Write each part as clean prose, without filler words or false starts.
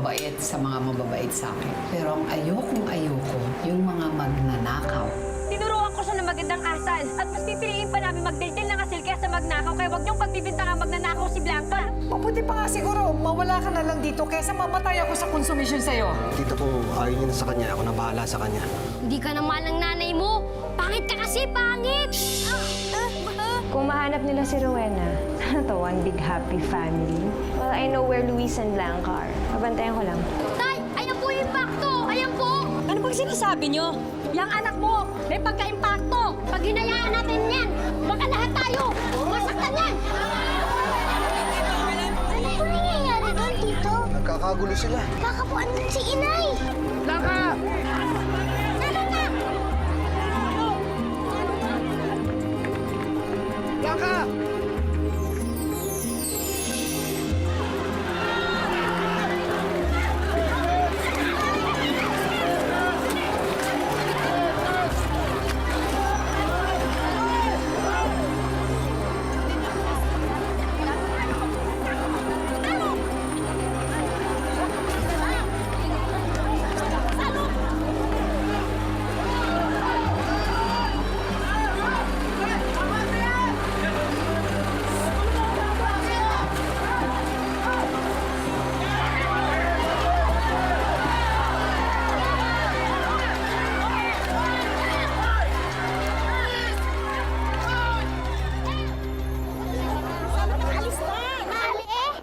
mababait sa mga mababait sa akin. Pero ang ayoko, yung mga magnanakaw. Tinuruan ko siya ng magandang asal at mas pipiliin pa namin magdildil ng asil kesa magnakaw. Kaya huwag niyong pagbibintangang magnanakaw si Blanca. Mabuti pa nga siguro, mawala ka na lang dito kesa mamatay ako sa konsumisyon sa'yo. Tita, kung ayaw niyo na sa kanya, ako na bahala sa kanya. Hindi ka naman ng nanay mo. Pangit ka kasi, pangit! Kung mahanap nila si Rowena, sana to one big happy family. Well, I know where Luis and Blanca are. Mabantayan ko lang. Tay, ayan po yung impacto! Ayan po! Ano bang sinasabi niyo? Yang anak mo, may pagka-impacto. Pag hinayaan natin yan, baka lahat tayo masaktan yan! Ano po nangyayari doon, Tito? Nagkakagulo sila. Baka po andun si Inay! Blanca! Tara na! Blanca!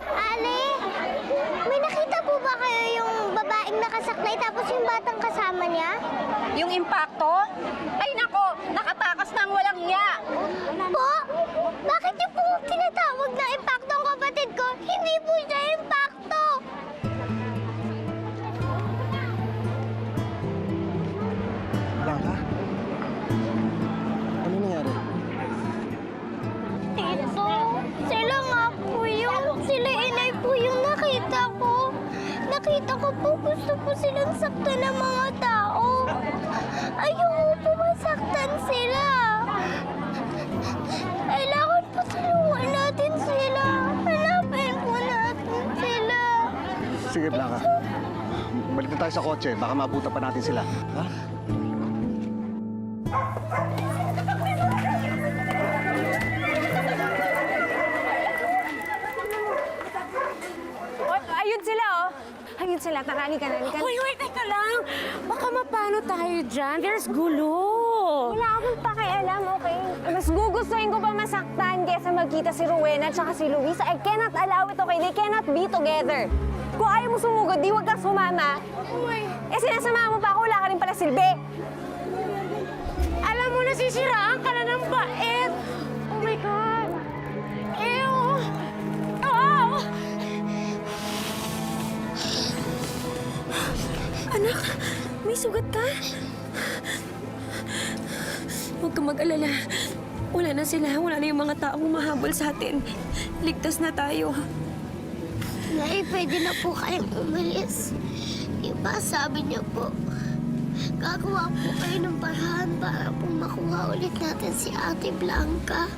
Ale, may nakita po ba kayo yung babaeng nakasaklay tapos yung batang kasama niya? Yung impacto? Ay nako, nakatakas ng walang iya. Po? Bakit niyo po tinatawag na impacto ang kapatid ko? Hindi po siya impacto! Blanca? Ano nangyari? Tito, sila nga po sila inay po yung nakita ko. Nakita ko po gusto po silang saktan ng mga tao. Ayoko po masaktan sila. Kailangan po tulungan natin sila. Hanapin po natin sila. Sige, Blanca. Balik na tayo sa kotse. Baka maabutan pa natin sila. Ha? Ayun sila, oh. Ayun sila. Tara, halika na. Wait, teka lang. Baka mapano tayo dyan? There's gulo. Wala akong pakialam, okay? Mas gugustuhin ko pa masaktan kesa magkita si Rowena at si Luis. I cannot allow it, okay? They cannot be together. Kung ayaw mo sumugod, di wag kang sumama. Eh, sinasama mo pa ako, wala ka rin pala silbi. Alam mo, nasisiraan ka na ng bait. Oh my God. Ew. Oh! Anak, may sugat ka? Huwag kang mag-alala. Wala na sila. Wala na yung mga taong humahabol sa atin. Ligtas na tayo. Nay, pwede na po kayong umalis. Diba, sabi niyo po, gagawa po kayo ng paraan para po makuha ulit natin si Ate Blanca.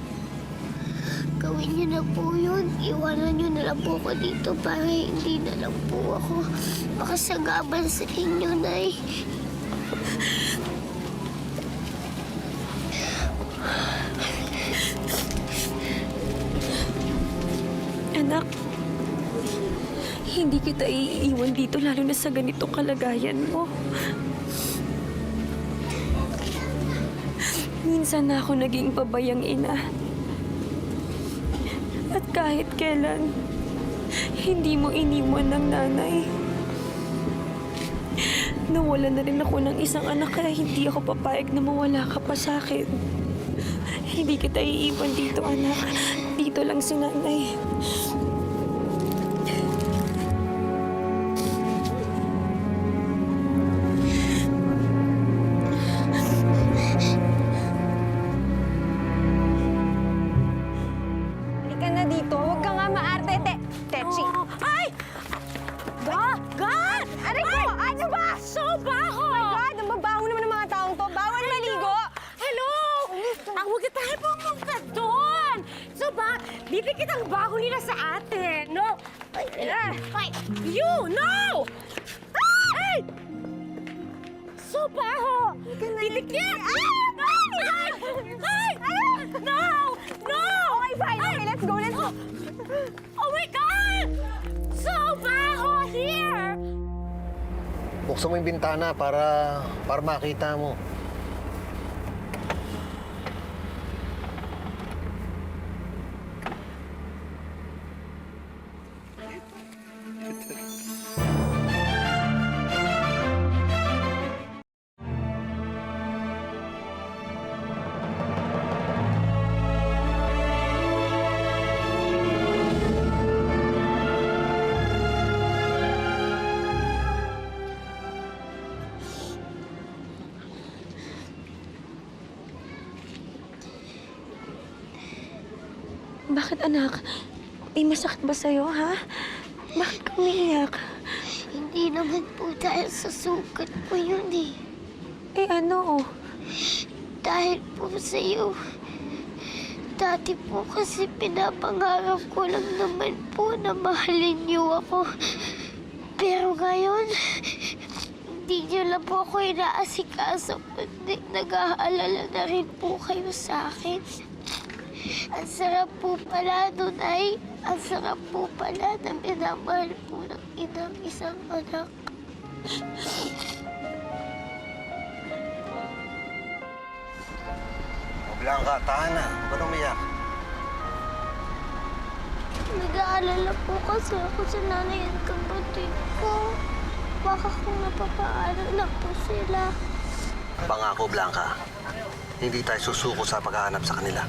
Gawin niyo na po yun. Iwanan niyo na lang po ako dito para hindi na lang po ako makasagabal sa inyo, Nay. Anak, hindi kita iiwan dito lalo na sa ganitong kalagayan mo. Minsan na ako naging babayang ina. At kahit kailan, hindi mo iniwan ng nanay. Nawalan na rin ako ng isang anak kaya hindi ako papayag na mawala ka pa sa akin. Hindi kita iiwan dito, anak. Dito lang si nanay. Halika na dito. Huwag ka nga maarte, Techi. Ay! God! Aray ko! Ano ba? So baho! Oh my God! Ang babaho naman ng mga taong to. Bawal maligo! Hello! Ang huwag na tayo pumunta doon! So ba, bibigit ang baho nila sa atin, no? You, no! baho! Didikit! Ay! No! No! Okay, fine. Okay, let's go, let's go. Oh my God! So baho here! Buksan mo yung bintana para makita mo. Bakit, anak? May masakit ba sa'yo, ha? Bakit ka umiiyak? Hindi naman po dahil sa sugat po yun eh. Eh, ano? Dahil po sa'yo. Dati po kasi pinapangarap ko lang naman po na mahalin niyo ako. Pero ngayon, hindi niyo lang po ako inaasikaso. Kundi nag-aalala na rin po kayo sa akin. Ang sarap po pala nun ay, ang sarap po pala na minamahal po ng inang isang anak. Blanca, tahan na. Huwag ka na umiyak. Nag-aalala po kasi ako sa nanay at kapatid ko. Baka kung napapaaral na po sila. Pangako, Blanca. Hindi tayo susuko sa paghahanap sa kanila.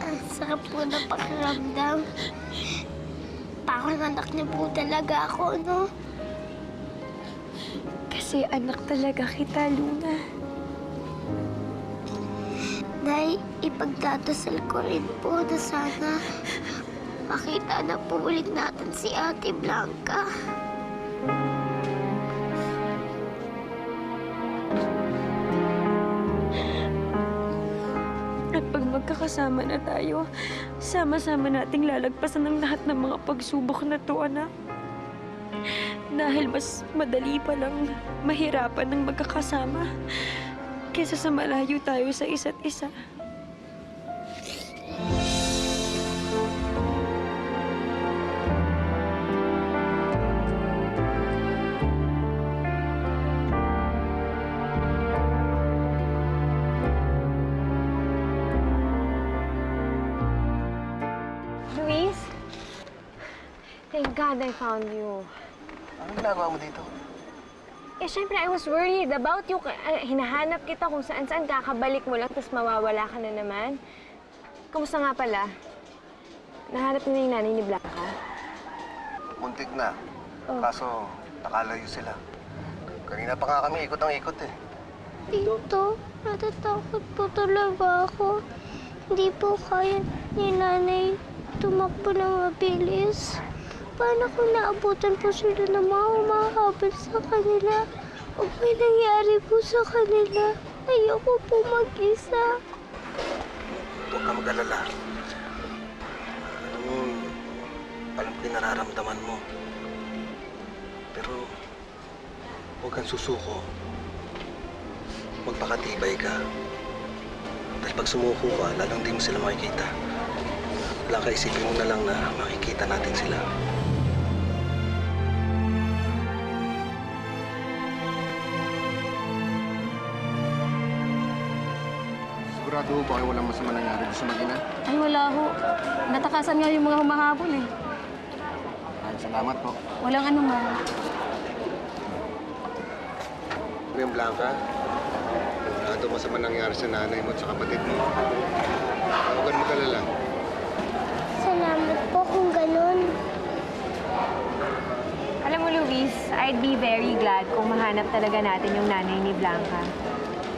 Ang sarap po na pakiramdam. Parang anak niyo po talaga ako, no? Kasi anak talaga kita, Luna. Nay, ipagdadasal ko rin po na sana makita na po ulit natin si Ate Blanca. At pag magkakasama na tayo, sama-sama nating lalagpasan ng lahat ng mga pagsubok na to, anak. Dahil mas madali palang mahirapan ng magkakasama kaysa sa malayo tayo sa isa't isa. Luis? Thank God I found you. Anong ginagawa mo dito? Eh, syempre, I was worried about you. Hinahanap kita kung saan-saan. Kakabalik mo lang, tapos mawawala ka na naman. Kamusta nga pala? Nahanap niyo na yung nanay ni Blanca? Muntik na. Kaso, nakalayo sila. Kanina pa nga kami ikot ang ikot eh. Tito, natatakot po talaga ako. Hindi po kaya ni nanay tumakbo ng mabilis. Paano kung naabutan po sila ng mga humahabol sa kanila? Huwag may nangyari po sa kanila. Ayoko po mag-isa. Huwag ka mag-alala. Alam ko yung nararamdaman mo. Pero, huwag kang susuko. Magpakatibay ka. Dahil pag sumuko ka, lalong di mo sila makikita. Wala ka, isipin mo na lang na makikita natin sila. Sigurado ho ba kayo walang masama nangyari sa mag-ina? Ay, wala ho. Natakasan nga yung mga humahabol eh. Maraming salamat po. Walang anuman. Kuya Blanca, wala masama nangyari sa nanay mo at sa kapatid mo. Huwag kang mag-alala. Salamat po kung ganun. Alam mo, Luis, I'd be very glad kung mahanap talaga natin yung nanay ni Blanca.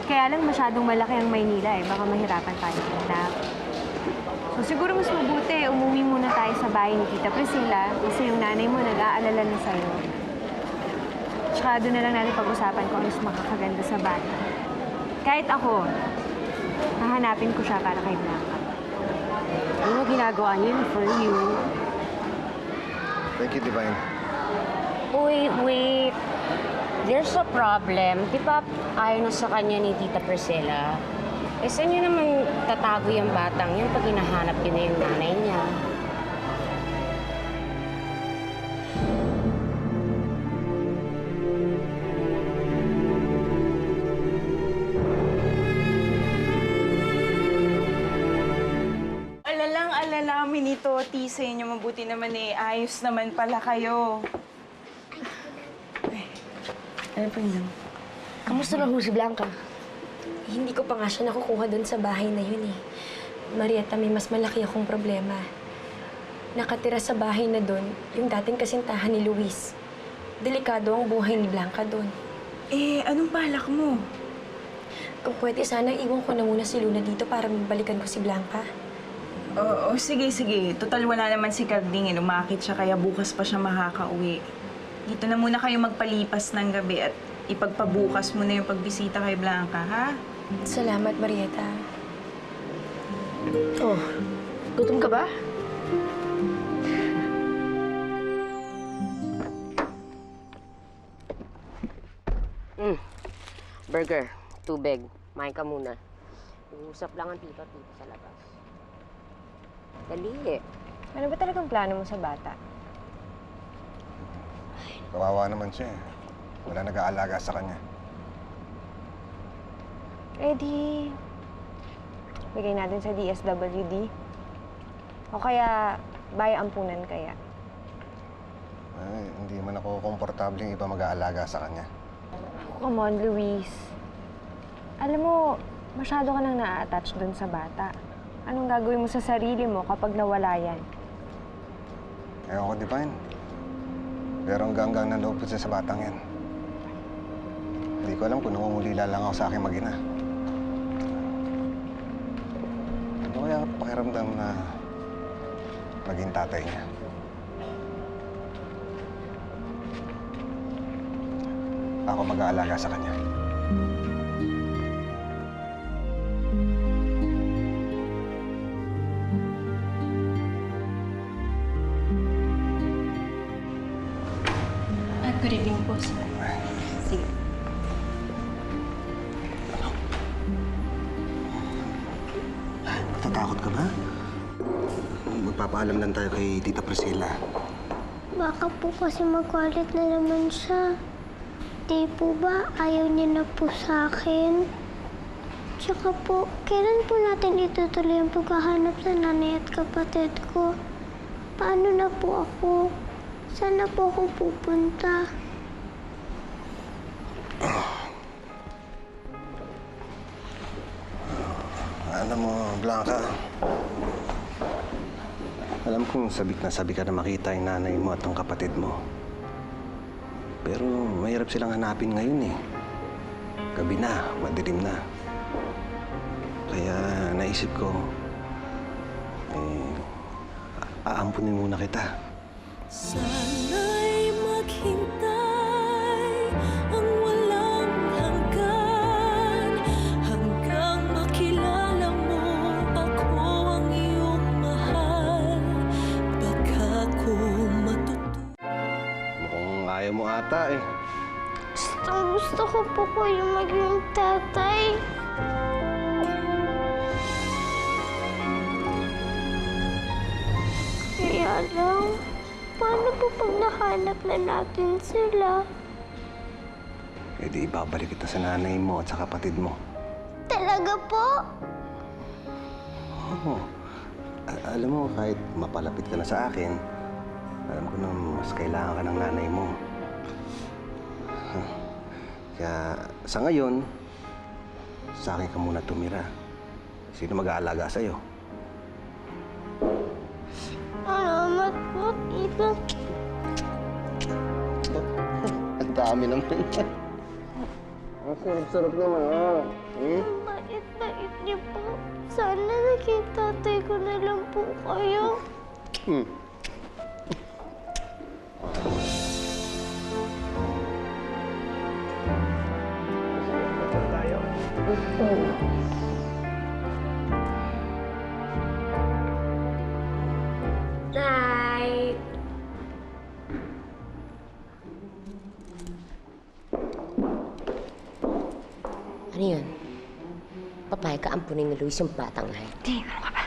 Kaya lang masyadong malaki ang Maynila eh. Baka mahirapan tayo hanap. So siguro mas mabuti, umuwi muna tayo sa bahay ni Tita Priscilla kasi yung nanay mo nag-aalala na sa'yo. Tsaka doon na lang natin pag-usapan kung ano mas makakaganda sa bata. Kahit ako, hahanapin ko siya para kay Blanca. Ano mo ginagawa niyo for you? Thank you, Divine. Uy, wait. There's a problem. Di ba ayaw na sa kanya ni Tita Priscilla? Eh, saan niyo naman tatago yung batang yun pag hinahanap niyo na yung nanay niya? Alalang-alala kami ni Toti sa inyo. Mabuti naman ayos naman pala kayo. Ano pa yun? Kamusta na ho si Blanca? Hindi ko pa nga siya nakukuha doon sa bahay na yun eh. Marietta, may mas malaki akong problema. Nakatira sa bahay na doon yung dating kasintahan ni Luis. Delikado ang buhay ni Blanca doon. Eh, anong balak mo? Kung pwede, sana iwan ko na muna si Luna dito para mabalikan ko si Blanca. Oo, sige. Total, wala naman si Carding. Lumakit siya, kaya bukas pa siya makakauwi. Dito na muna kayo magpalipas ng gabi at ipagpabukas mo na yung pagbisita kay Blanca, ha? Salamat, Marietta. Oh, gutom ka ba? Burger, tubig. Main ka muna. Uusap lang ang tito sa labas. Dali. Ano ba talagang plano mo sa bata? Kawawa naman siya eh. Wala nag-aalaga sa kanya. Eh di, bigay natin sa DSWD. O kaya, baya ampunan kaya. Ay, hindi man ako komportableng iba mag-aalaga sa kanya. Come on, Luis. Alam mo, masyado ka nang na-attach dun sa bata. Anong gagawin mo sa sarili mo kapag nawala yan? Ewan ko, Divine. Pero hanggang nanloob siya sa batang yan. Hindi ko alam kung nangungulila lang ako sa aking mag-ina. Ano kaya pakiramdam na maging tatay niya? Ako mag-aalaga sa kanya. Good evening po, sir. Sige. Natatakot ka ba? Magpapaalam lang tayo kay Tita Priscilla. Baka po kasi magwalit na naman siya. Di po ba ayaw niya na po sa akin? Tsaka po, kailan po natin itutuloy ang paghahanap sa nanay at kapatid ko? Paano na po ako? Saan na po ako pupunta? Alam mo, Blanca, alam kong sabik ka na makita yung nanay mo at ang kapatid mo. Pero mahirap silang hanapin ngayon eh. Gabi na, madilim na. Kaya naisip ko, aampunin muna kita. Sana'y maghintay ang walang hanggan hanggang makilala mo ako ang iyong mahal. Baka ko Mukhang ayaw mo ata eh. Gusto ko po kayo maging tatay. Kaya lang, paano po pag nahanap na natin sila? E di ibabalik kita sa nanay mo at sa kapatid mo. Talaga po? Oo. Alam mo, kahit mapalapit ka na sa akin, alam ko na mas kailangan ka ng nanay mo. Kaya sa ngayon, sa akin ka muna tumira. Sino mag-aalaga sa'yo? Salamat po, tita. Ang dami naman. Ang sarap-sarap naman, oh. Ang bait-bait niyo po. Sana naging tatay ko na lang po kayo. Night! Ano yun? Papayag ka ampunin ni Luis yung batang na yan. Hindi, ano ka ba?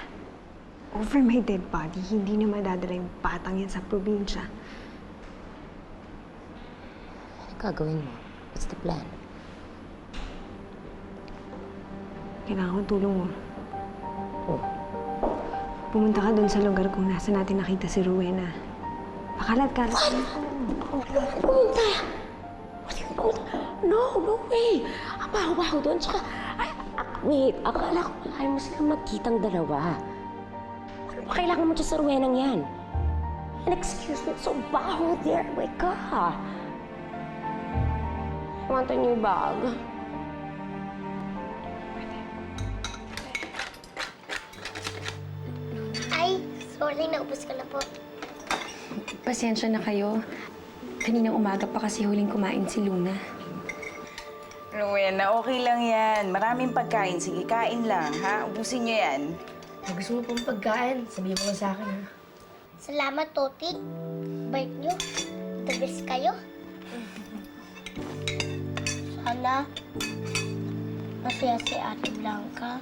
Over my dead body, hindi na madadala yung batang yan sa probinsya. Ano gagawin mo? What's the plan? Kailangan ko tulong mo. Oh, Pumunta ka doon sa lugar kung nasa natin nakita si Rowena. Pakalat-kalat. pumunta! No way! Ang baho-baho doon. Tsaka, wait, akala ko ayaw mo silang magkitang dalawa. Ano ba kailangan mo dyan sa ruwenang yan? And excuse me, it's so baho there. My God! I want a new bag. Ay, sorry, naubos ka na po. Pasensya na kayo. Kaninang umaga pa kasi huling kumain si Luna. Rowena, okay lang yan. Maraming pagkain. Sige, kain lang, ha? Ubusin niyo yan. Pag gusto mo pong pagkain, sabihin mo lang sa akin, ha? Salamat, Toti. Bait nyo. The best kayo. Sana masaya si Ate Blanca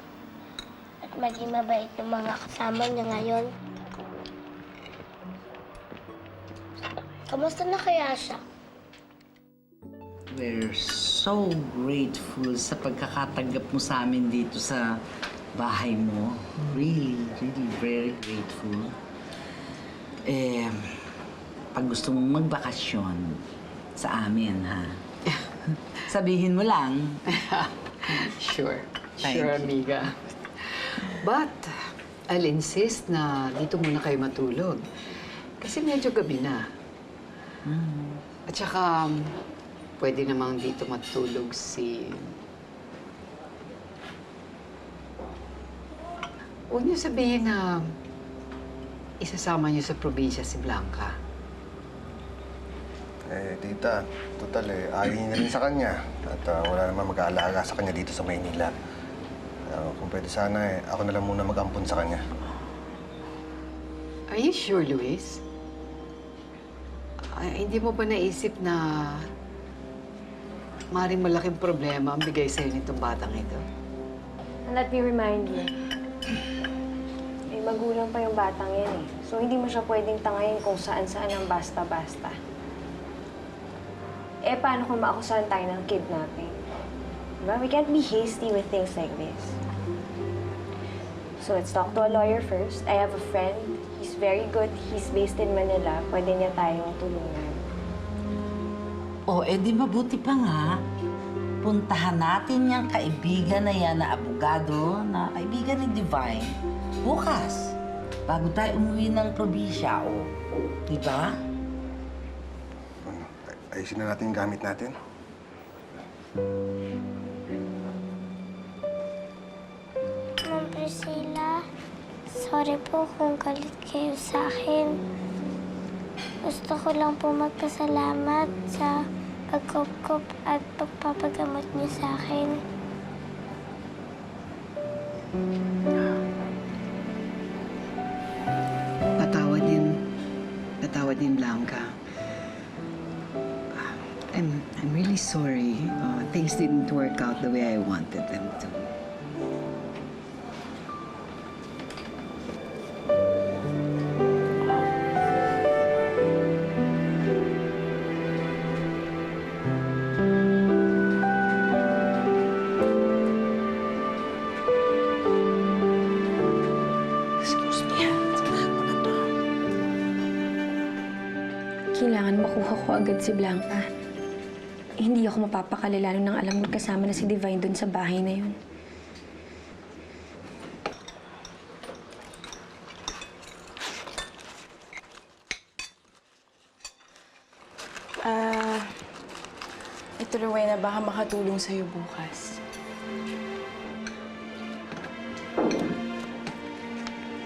at maging mabait yung mga kasama niya ngayon. Kamusta na kaya siya? We're so grateful sa pagkakatanggap mo sa amin dito sa bahay mo. Really, really very grateful. Pag gusto mong magbakasyon sa amin, ha? Sabihin mo lang. Sure. Thank Sure, you. amiga. But, I'll insist na dito muna kayo matulog. Kasi medyo gabi na. At saka, pwede namang dito matulog si... Huwag niyo sabihin na isasama niyo sa probinsya si Blanca. Tita, total ayaw niya na rin sa kanya. At wala naman mag-aalaga sa kanya dito sa Maynila. Kung pwede sana ako na lang muna mag-ampon sa kanya. Are you sure, Luis? Hindi mo ba naisip na maring malaking problema ang bigay sa'yo nitong batang ito? And let me remind you, may magulang pa yung batang yan eh. So hindi mo siya pwedeng tangayin kung saan-saan ang basta-basta. Paano kung maakusahan tayo ng kidnapping? Diba? We can't be hasty with things like this. So let's talk to a lawyer first. I have a friend. He's very good. He's based in Manila. Pwede niya tayong tulungan. Di mabuti pa nga. Puntahan natin yung kaibigan na yan na abogado, na kaibigan ni Divine. Bukas, bago tayo umuwi ng probinsya, Di ba? Ayusin na natin yung gamit natin. Ma'am Priscilla, sorry po kung galit kayo sa akin. Gusto ko lang po magpasalamat sa pagkup at pagpapagamot niyo sa akin. Patawad din, Blanca. I'm really sorry. Things didn't work out the way I wanted them to. Excuse me, ha? Samahan mo na to. Kailangan makuha ko agad si Blanca. Hindi ako mapapakalala nang alam magkasama na si Divine doon sa bahay na yun. Ito, Rowena, baka makatulong sa'yo bukas.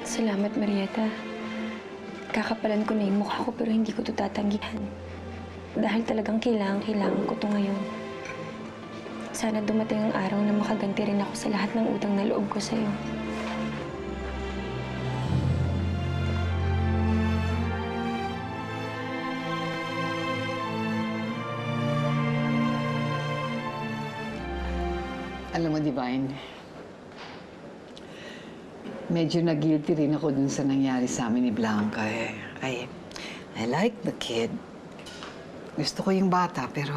Salamat, Marieta. Kakapalan ko na yung mukha ko pero hindi ko ito tatanggihan. Dahil talagang kailangan ko ito ngayon. Sana dumating ang araw na makaganti rin ako sa lahat ng utang na loob ko sa'yo. Alam mo, Divine, medyo na-guilty rin ako dun sa nangyari sa amin ni Blanca eh. I like the kid. Gusto ko yung bata, pero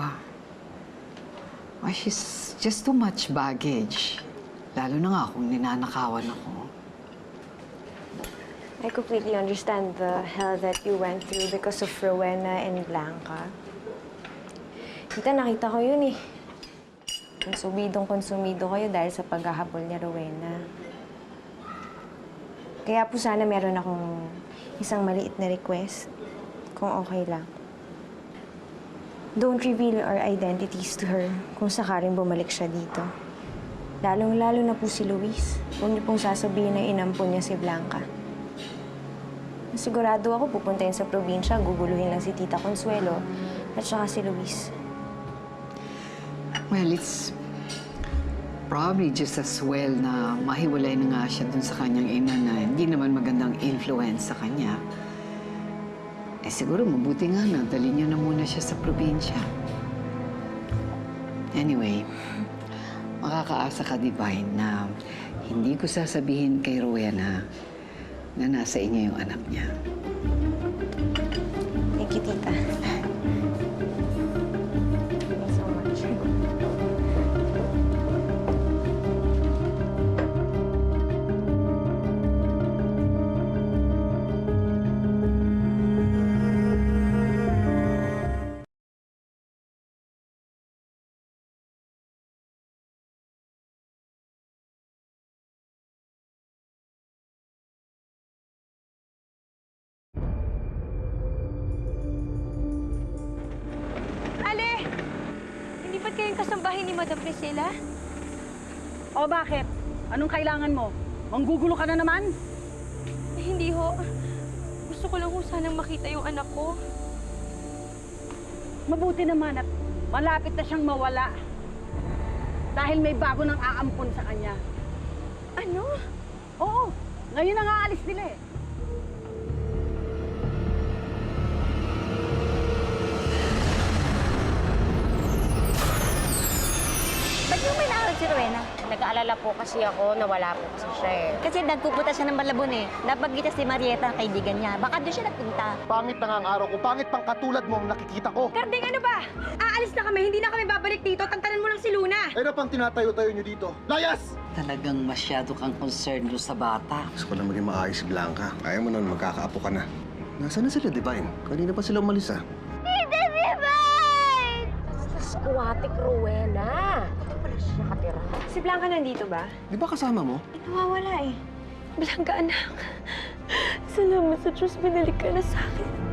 she's just too much baggage. Lalo na nga kung ninanakawan ako. I completely understand the hell that you went through because of Rowena and Blanca. Tita, nakita ko yun eh. Konsumidong-konsumido kayo dahil sa paghahabol ni Rowena. Kaya po sana meron akong isang maliit na request, kung okay lang. Don't reveal our identities to her kung sakaling bumalik siya dito. Lalong-lalo na po si Luis. Huwag niyo pong sasabihin na inampun niya si Blanca. Sigurado ako pupunta yun sa probinsya, guguluhin lang si Tita Consuelo at saka si Luis. Well, it's probably just as well na mahiwalay na nga siya dun sa kanyang ina na hindi naman magandang influence sa kanya. Eh siguro mabuti nga na dali niyo na muna siya sa probinsya. Anyway, makakaasa ka, Divine, na hindi ko sasabihin kay Rowena na nasa inyo yung anak niya. Thank you, Tita. Thank you so much. Ale! Hindi ba't kayong kasambahay ni Madam Priscilla? O bakit? Anong kailangan mo? Manggugulo ka na naman? Hindi ho. Gusto ko lang ho sanang makita yung anak ko. Mabuti naman at malapit na siyang mawala. Dahil may bago nang aampon sa kanya. Ano? Oo, ngayon ang aalis nila eh. Ba't yung may nakarag si Rowena? Nag-aalala po kasi ako na wala po kasi siya eh. Kasi nagpupunta siya ng Malabon eh. Napagkita si Marieta, kaibigan niya. Baka doon siya nagpunta. Pangit na nga ang araw ko. Pangit pang katulad mo ang nakikita ko. Karding, ano ba? Aalis na kami, hindi na kami babalik dito. Tantanan mo lang si Luna. Ano pang tinatayo-tayo niyo dito? Layas! Talagang masyado kang concerned doon sa bata. Gusto ko lang maging maayos si Blanca. Kaya mo nun, magkakaapo ka na. Nasaan na sila, Divine? Kanina pa sila umalis, ah. Tita Divine! Squatic Rowena. Ito pala siya nakatira. Si Blanca nandito ba? Di ba kasama mo? Nawawala eh. Blanca, anak. Salamat sa Diyos, binalik ka na sa akin.